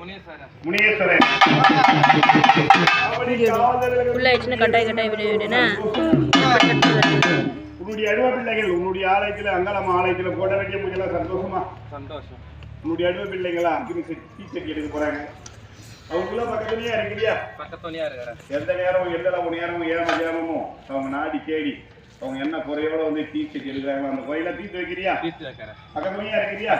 முனீஸ்வரன் கட்டாய் விடுனா உன்னுடைய அடிமை பிள்ளைகள் உன்னுடைய ஆலயத்தில் அங்காளம் ஆலயத்தில் போட வேண்டிய பூஜை சந்தோஷம். உன்னுடைய அடிமை பிள்ளைங்களா டீச்சர் எடுக்க போறாங்க. அவங்களும் பக்கத்துலயே இருக்கிறியா? எந்த நேரமும் எந்த நேரமும் ஏமாமோ அவங்க நாடி தேடி அவங்க என்ன குறையோட வந்து டீச்சர் எடுக்கிறாங்களோ அந்த குறையில தீர்த்து வைக்கிறியா? பக்கத்துலயே இருக்கிறியா?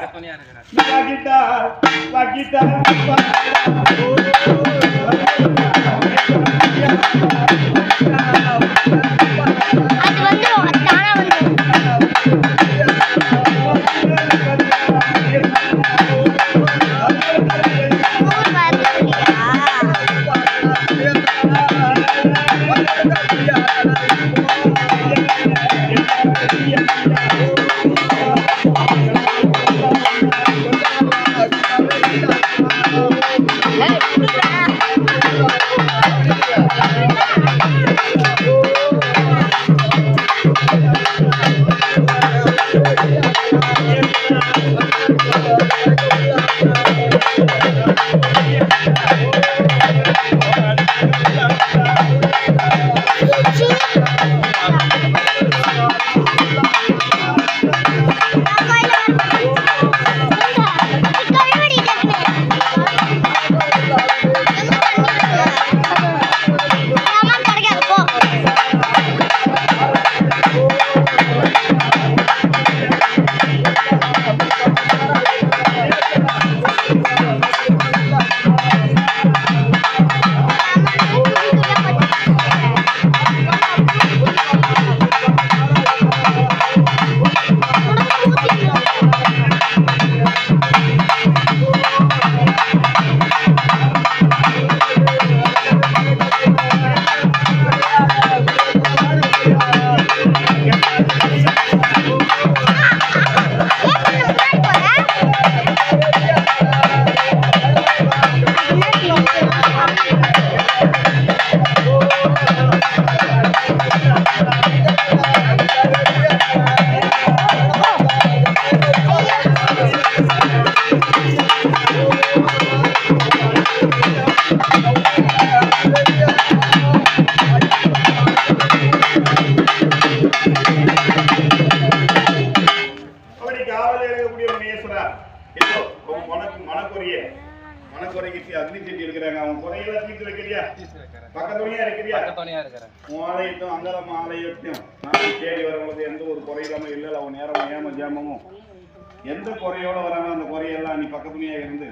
எந்த குறையோட வராங்க அந்த குறையெல்லாம் நீ பக்கத்துலயே இருந்து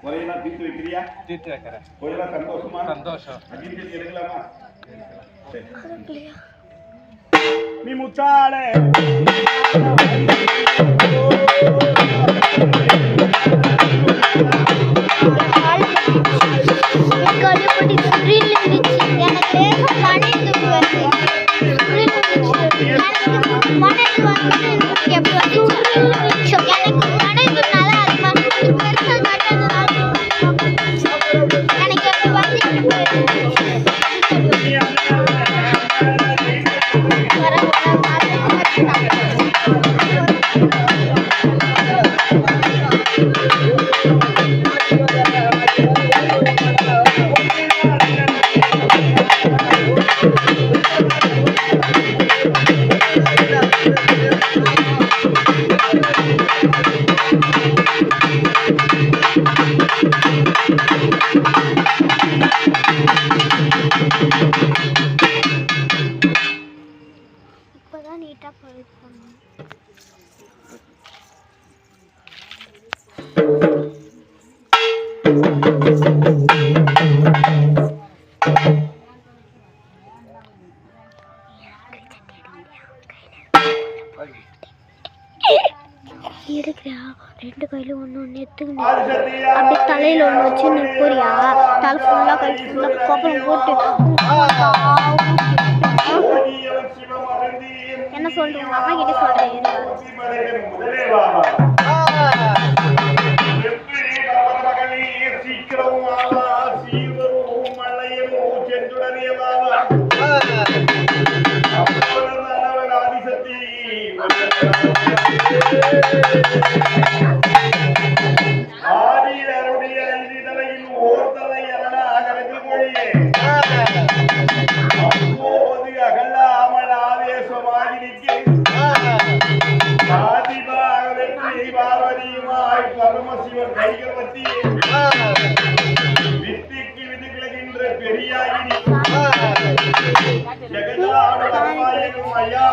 குறையெல்லாம் தீர்த்து வைக்கிறியா? தீர்த்து வைக்கிறேன். குறையெல்லாம் சந்தோஷமா? சந்தோஷம். அஜித் எடுக்கலாமா? நீ முச்சாலே ரெண்டு கையில ஒன்று எடுத்துக்கணும். அப்படியே தலையில ஒன்று வச்சு நிற்பறியா? தலை ஃபுல்லா கை ஃபுல்லா கோப்பம் போட்டு என்ன சொல்றேன்? உங்க அம்மா கிட்ட சொல்றேன். ஆதியருடைய அஞ்சிதலை பார்வதியுமாய் பரமசிவன் கைகள் பற்றி வித்திக்கு விதி விலகின்ற பெரியாயினி ஜெகதாடு ஐயா